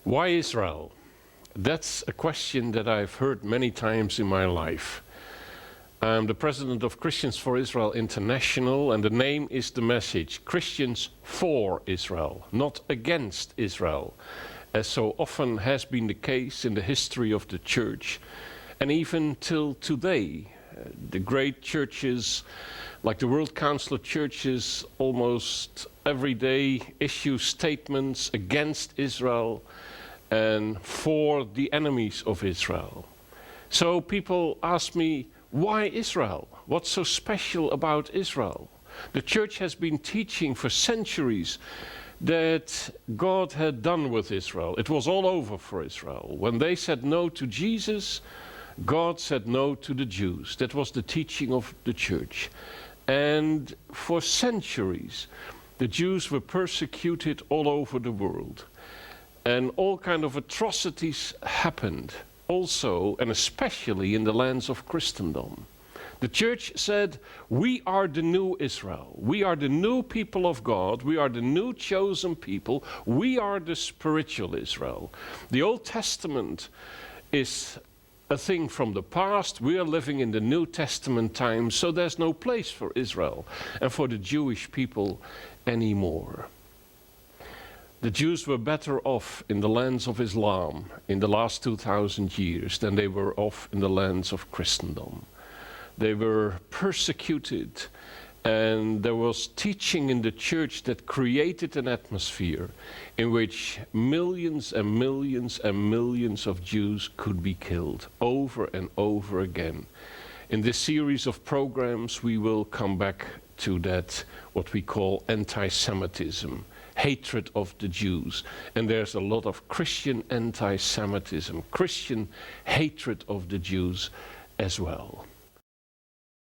Why Israel? That's a question that I've heard many times in my life. I'm the president of Christians for Israel International, and the name is the message: Christians for Israel, not against Israel, as so often has been the case in the history of the church, and even till today. The great churches, like the World Council of Churches, almost every day issue statements against Israel and for the enemies of Israel. So people ask me, why Israel? What's so special about Israel? The church has been teaching for centuries that God had done with Israel. It was all over for Israel. When they said no to Jesus, God said no to the Jews. That was the teaching of the church. And for centuries, the Jews were persecuted all over the world. And all kind of atrocities happened, also and especially in the lands of Christendom. The church said, we are the new Israel. We are the new people of God. We are the new chosen people. We are the spiritual Israel. The Old Testament is a thing from the past. We are living in the New Testament times, so there's no place for Israel and for the Jewish people anymore. The Jews were better off in the lands of Islam in the last 2,000 years than they were off in the lands of Christendom. They were persecuted, and there was teaching in the church that created an atmosphere in which millions and millions and millions of Jews could be killed over and over again. In this series of programs, we will come back to that, what we call anti-Semitism, hatred of the Jews. And there's a lot of Christian anti-Semitism, Christian hatred of the Jews as well.